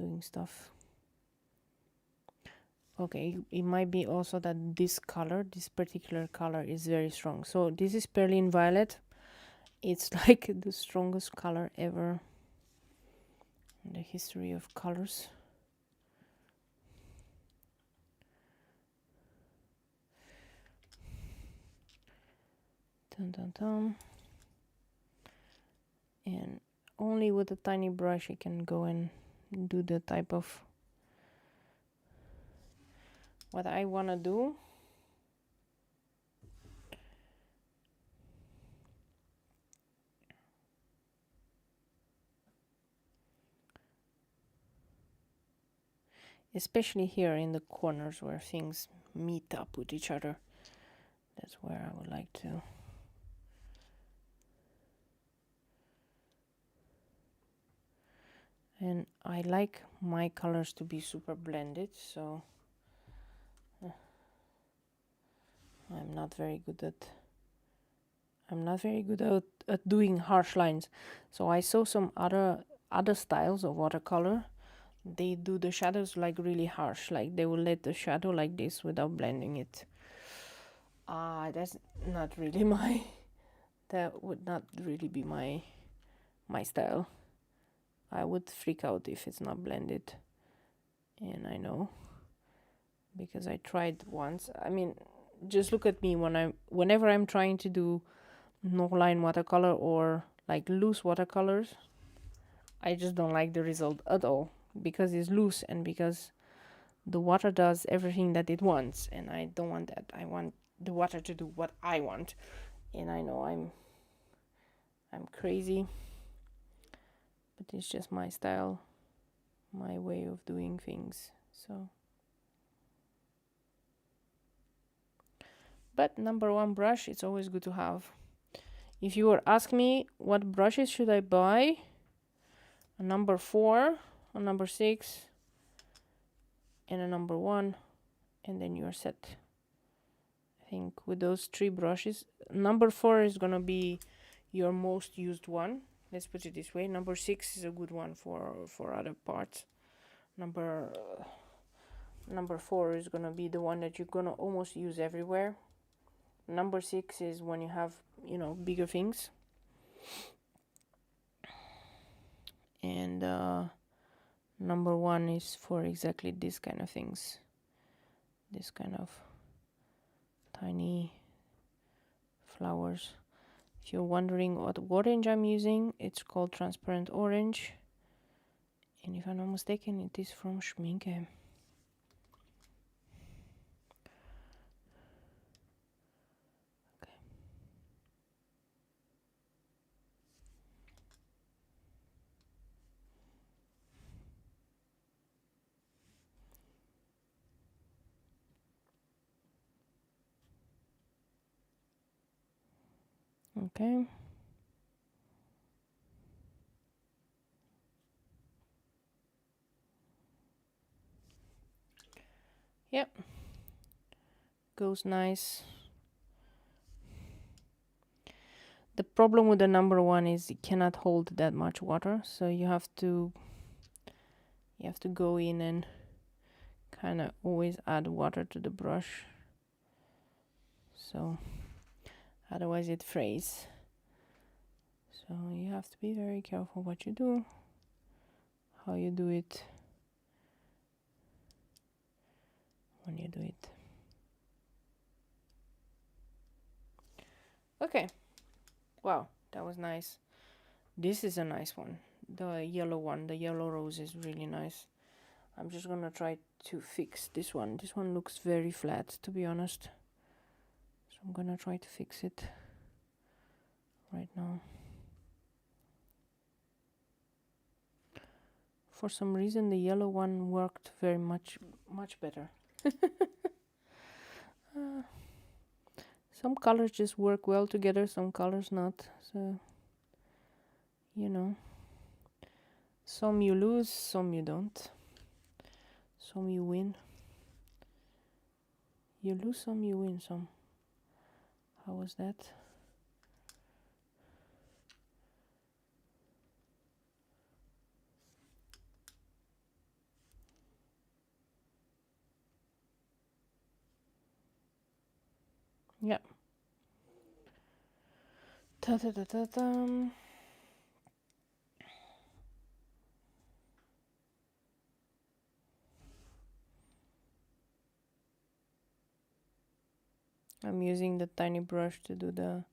doing stuff. Okay, it might be also that this particular color is very strong. So this is Perlin Violet. It's like the strongest color ever in the history of colors. Dun, dun, dun. And only with a tiny brush I can go and do the type of what I want to do. Especially here in the corners where things meet up with each other. That's where I would like to. And I like my colors to be super blended, so I'm not very good at doing harsh lines. So I saw some other styles of watercolor. They do the shadows like really harsh, like they will let the shadow like this without blending it. That's not really that would not really be my style. I would freak out if it's not blended, and I know, because I tried once. I mean, just look at me whenever I'm trying to do no line watercolor or like loose watercolors, I just don't like the result at all, because it's loose and because the water does everything that it wants, and I don't want that. I want the water to do what I want, and I know I'm crazy, but it's just my style, my way of doing things. So, but number 1 brush, it's always good to have. If you were ask me what brushes should I buy, a number 4, a number 6, and a number 1, and then you're set. I think with those 3 brushes, number 4 is gonna be your most used one. Let's put it this way. Number 6 is a good one for other parts. Number 4 is gonna be the one that you're gonna almost use everywhere. Number 6 is when you have, you know, bigger things. And number 1 is for exactly this kind of things. This kind of tiny flowers. If you're wondering what orange I'm using, it's called transparent orange. And if I'm not mistaken, it is from StreamCam. Okay. Yep. Goes nice. The problem with the number 1 is it cannot hold that much water, so you have to go in and kind of always add water to the brush, so otherwise it frays. So you have to be very careful what you do, how you do it, when you do it. Okay. Wow, that was nice. This is a nice one. The yellow one, the yellow rose is really nice. I'm just gonna try to fix this one. This one looks very flat, to be honest. So I'm gonna try to fix it right now. For some reason, the yellow one worked very much better. Some colors just work well together, some colors not. So, you know, some you lose, some you don't. Some you win. You lose some, you win some. How was that? Yeah. Ta-ta-ta-ta-ta. I'm using the tiny brush to do the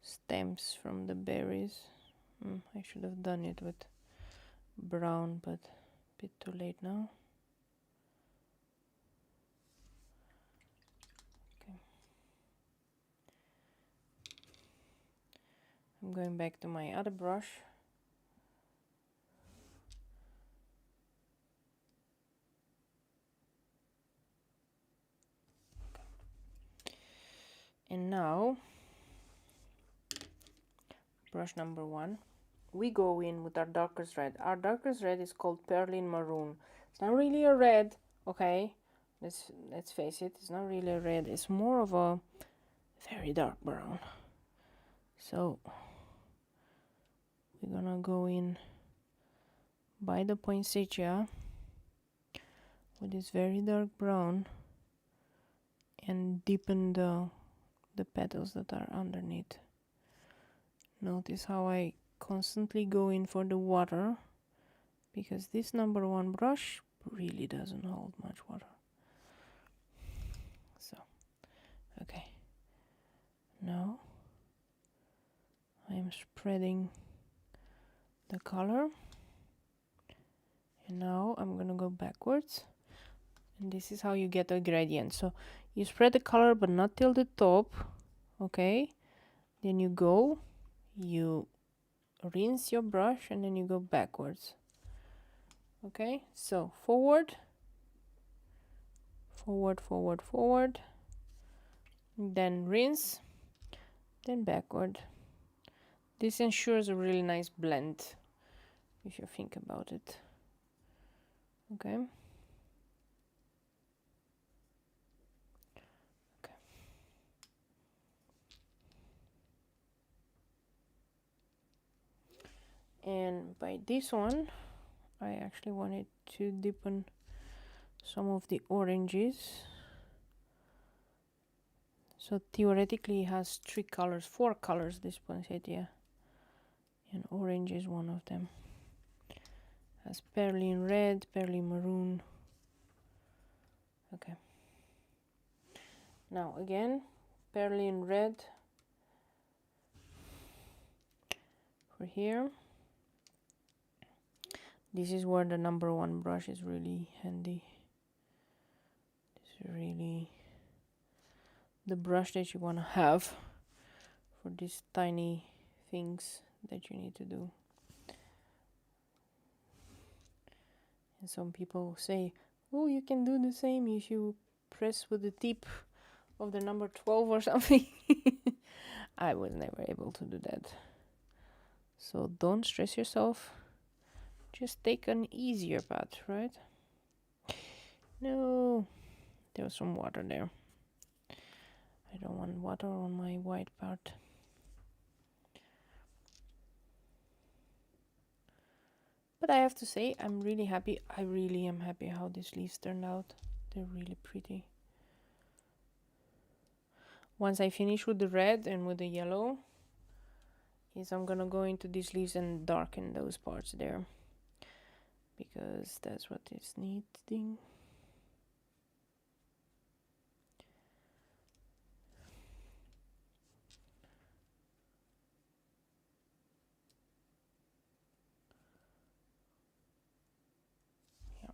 stems from the berries. I should have done it with brown, but a bit too late now. Okay. I'm going back to my other brush. And now, brush number 1, we go in with our darkest red. Our darkest red is called Perlin Maroon. It's not really a red, okay? Let's face it, it's not really a red. It's more of a very dark brown. So we're gonna go in by the poinsettia with this very dark brown and deepen the petals that are underneath. Notice how I constantly go in for the water, because this number 1 brush really doesn't hold much water. So, okay. Now I am spreading the color, and now I'm gonna go backwards, and this is how you get a gradient. So you spread the color but not till the top, okay? Then you rinse your brush, and then you go backwards. Okay, so forward, forward, forward, forward, then rinse, then backward. This ensures a really nice blend, if you think about it. Okay. by this one. I actually wanted to deepen some of the oranges. So theoretically it has 4 colors, this poinsettia, and orange is one of them. Has pearlescent red, pearlescent maroon. Okay. Now again, pearlescent red for here. This is where the number 1 brush is really handy. This is really the brush that you want to have for these tiny things that you need to do. And some people say, oh, you can do the same if you press with the tip of the number 12 or something. I was never able to do that. So don't stress yourself. Just take an easier path, right? No, there was some water there. I don't want water on my white part. But I have to say, I'm really happy. I really am happy how these leaves turned out. They're really pretty. Once I finish with the red and with the yellow, I'm gonna go into these leaves and darken those parts there, because that's what is needing. Yeah.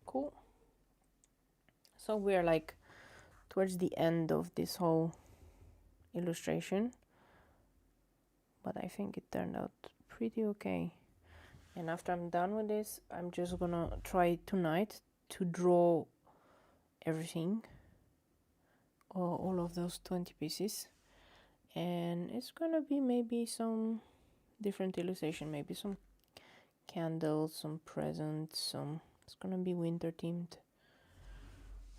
Cool. So we're like towards the end of this whole illustration, but I think it turned out pretty okay. And after I'm done with this, I'm just gonna try tonight to draw everything, all of those 20 pieces, and it's gonna be maybe some different illustration, maybe some candles, some presents, it's gonna be winter themed.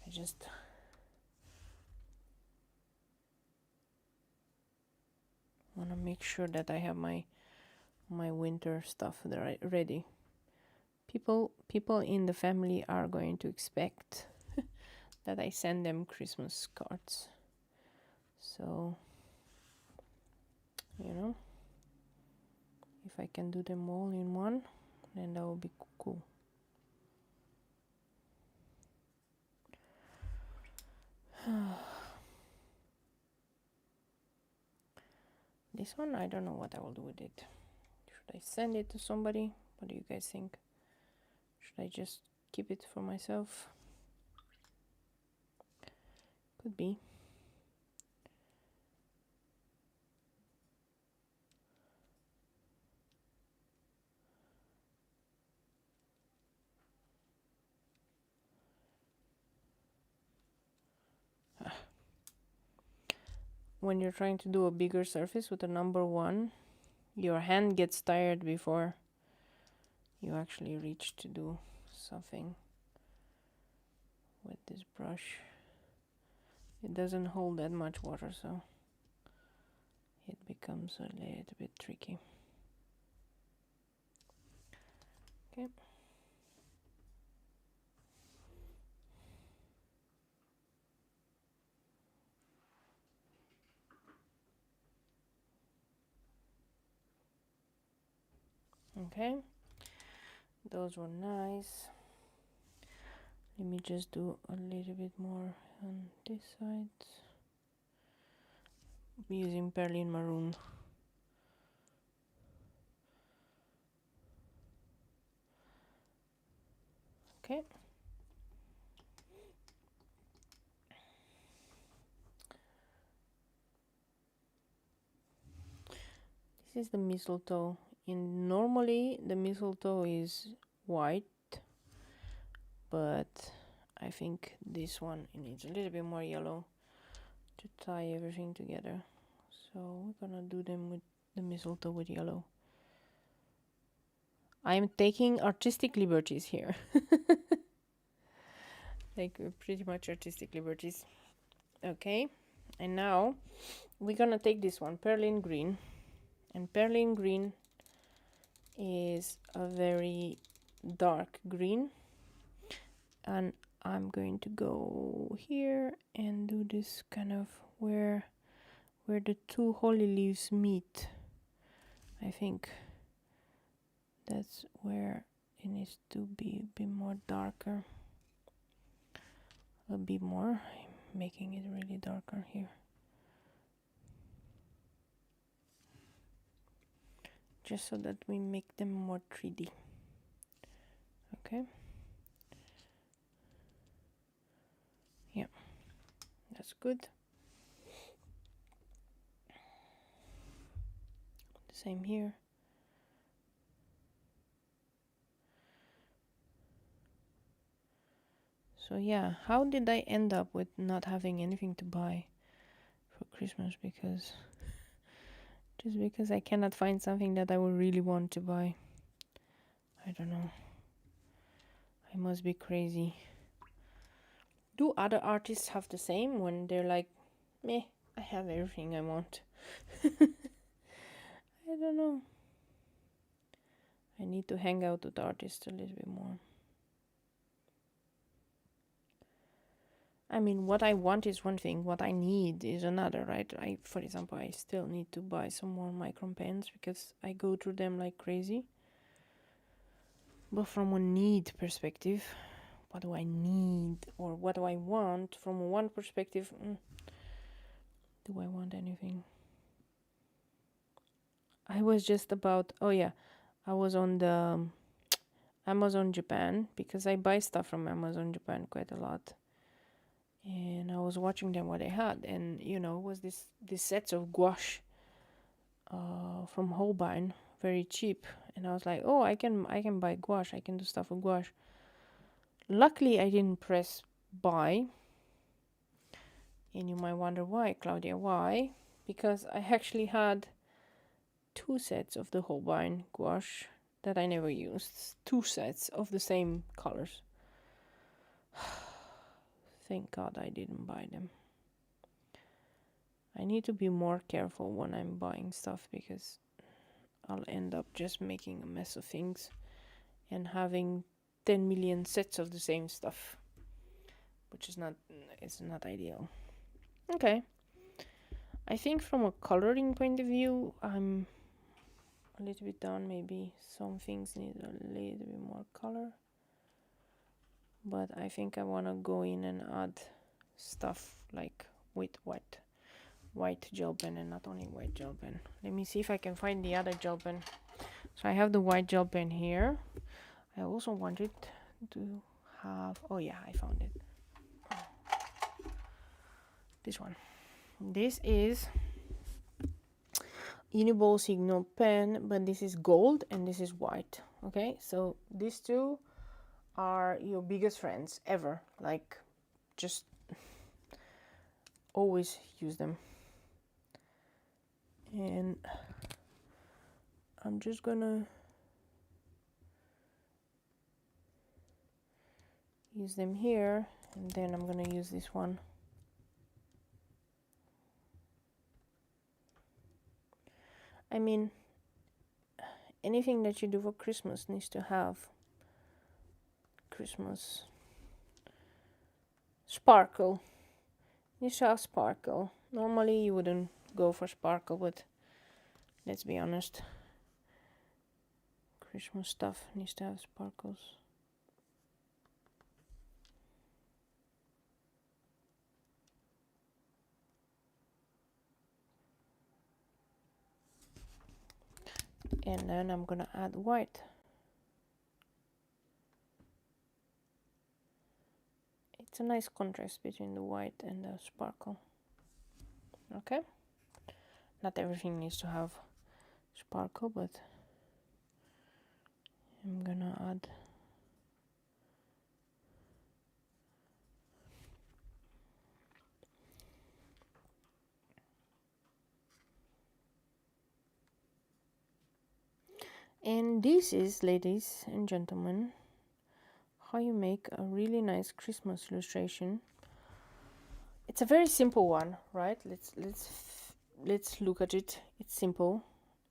I just want to make sure that I have my winter stuff ready. People in the family are going to expect that I send them Christmas cards. So, you know, if I can do them all in one, then that will be cool. This one, I don't know what I will do with it. Should I send it to somebody? What do you guys think? Should I just keep it for myself? Could be. When you're trying to do a bigger surface with a number 1, your hand gets tired before you actually reach to do something with this brush. It doesn't hold that much water, so it becomes a little bit tricky. Okay. Okay, those were nice. Let me just do a little bit more on this side. I'm using pearlescent maroon. Okay. This is the mistletoe. And normally the mistletoe is white, but I think this one needs a little bit more yellow to tie everything together. So we're gonna do them with the mistletoe with yellow. I'm taking artistic liberties here. Like pretty much artistic liberties. Okay, and now we're gonna take this one, pearlescent green, and pearlescent green is a very dark green, and I'm going to go here and do this kind of where the two holy leaves meet. I think that's where it needs to be a bit more darker. A bit more. I'm making it really darker here. Just so that we make them more 3D. Okay. Yeah, that's good. Same here. So yeah, how did I end up with not having anything to buy for Christmas? Because just because I cannot find something that I would really want to buy. I don't know. I must be crazy. Do other artists have the same when they're like, meh, I have everything I want? I don't know. I need to hang out with artists a little bit more. I mean, what I want is one thing, what I need is another, right? For example, I still need to buy some more Micron pens because I go through them like crazy. But from a need perspective, what do I need or what do I want? From one perspective, do I want anything? I was just about, oh yeah, I was on the Amazon Japan because I buy stuff from Amazon Japan quite a lot. And I was watching them what they had, and you know, was this sets of gouache from Holbein, very cheap. And I was like, oh, I can buy gouache, I can do stuff with gouache. Luckily, I didn't press buy. And you might wonder why, Claudia, why? Because I actually had 2 sets of the Holbein gouache that I never used. 2 sets of the same colors. Thank God I didn't buy them. I need to be more careful when I'm buying stuff because I'll end up just making a mess of things and having 10 million sets of the same stuff, which is not ideal. Okay. I think from a coloring point of view, I'm a little bit done. Maybe some things need a little bit more color. But I think I want to go in and add stuff like with white gel pen, and not only white gel pen. Let me see if I can find the other gel pen. So I have the white gel pen here. I also wanted to have, oh yeah, I found it. This one. This is Uniball Signal pen, but this is gold and this is white. Okay, so these two are your biggest friends ever. Like, just always use them. And I'm just gonna use them here, and then I'm gonna use this one. I mean, anything that you do for Christmas needs to have Christmas sparkle. Needs to have sparkle. Normally you wouldn't go for sparkle, but let's be honest, Christmas stuff needs to have sparkles. And then I'm gonna add white. It's a nice contrast between the white and the sparkle. Okay, not everything needs to have sparkle, but I'm gonna add and this is, ladies and gentlemen, how you make a really nice Christmas illustration. It's a very simple one, right? Let's look at it. It's simple.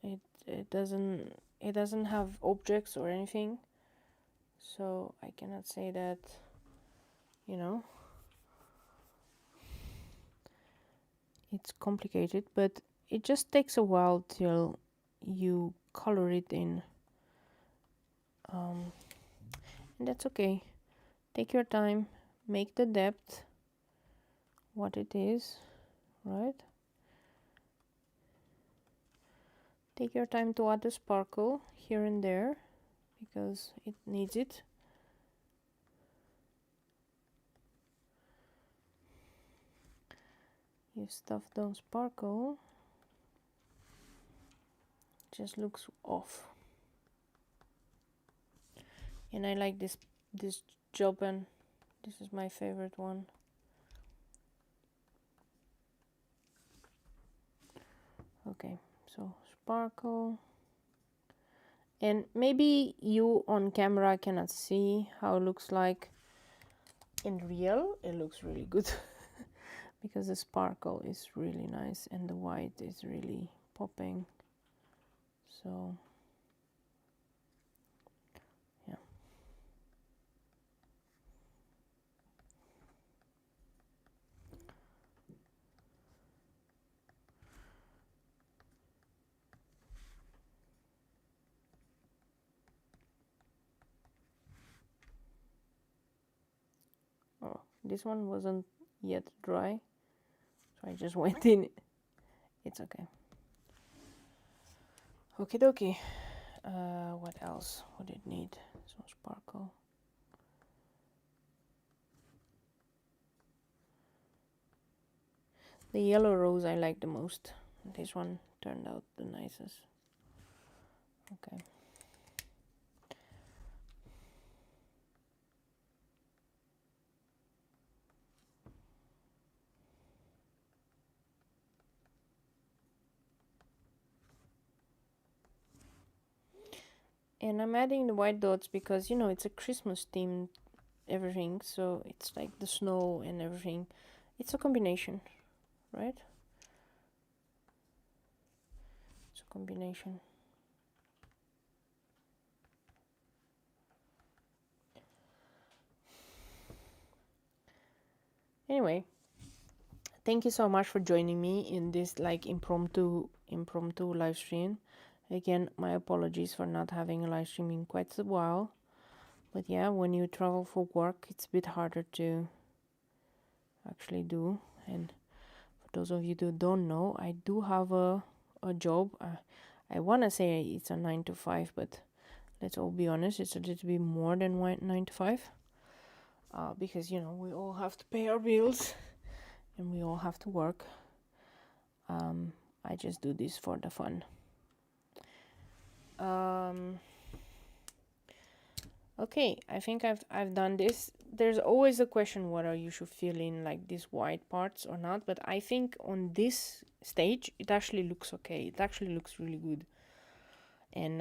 It doesn't it doesn't have objects or anything, so I cannot say that, you know, it's complicated, but it just takes a while till you color it in, and that's okay. Take your time, make the depth what it is, right? Take your time to add the sparkle here and there because it needs it. You stuff don't sparkle, just looks off. And I like this job, and this is my favorite one. Okay, so sparkle. And maybe you on camera cannot see how it looks like in real. It looks really good because the sparkle is really nice and the white is really popping. So yeah. Oh, this one wasn't yet dry, so I just went in. It's okay. Okie dokie. What else would it need? Some sparkle. The yellow rose I like the most. This one turned out the nicest. Okay. And I'm adding the white dots because, you know, it's a Christmas themed everything, so it's like the snow and everything. It's a combination, right? It's a combination. Anyway, thank you so much for joining me in this like impromptu live stream. Again, my apologies for not having a live stream in quite a while. But yeah, when you travel for work, it's a bit harder to actually do. And for those of you who don't know, I do have a job. I want to say it's a 9 to 5, but let's all be honest, it's a little bit more than 9 to 5. Because, you know, we all have to pay our bills and we all have to work. I just do this for the fun. Okay, I think I've done this. There's always a question whether you should fill in like these white parts or not, but I think on this stage it actually looks okay. It actually looks really good. And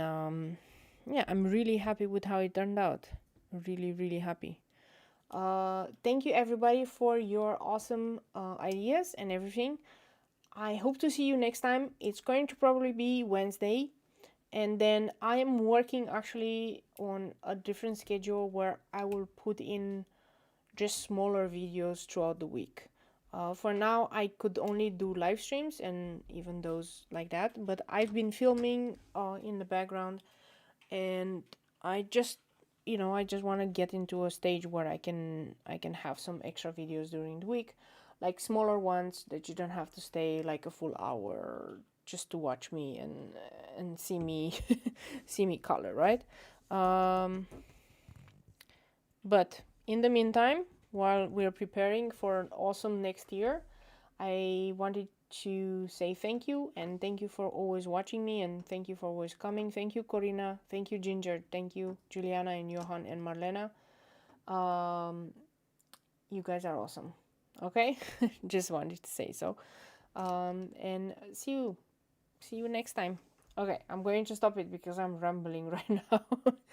yeah, I'm really happy with how it turned out. Really, really happy. Thank you everybody for your awesome ideas and everything. I hope to see you next time. It's going to probably be Wednesday. And then I am working actually on a different schedule where I will put in just smaller videos throughout the week. For now, I could only do live streams and even those like that. But I've been filming in the background, and I just, you know, I just want to get into a stage where I can have some extra videos during the week, like smaller ones that you don't have to stay like a full hour just to watch me and see me see me color, right? But in the meantime, while we're preparing for an awesome next year, I wanted to say thank you, and thank you for always watching me, and thank you for always coming. Thank you, Corina. Thank you, Ginger. Thank you, Juliana and Johan and Marlena. You guys are awesome. Okay, just wanted to say so. And see you next time. Okay, I'm going to stop it because I'm rambling right now.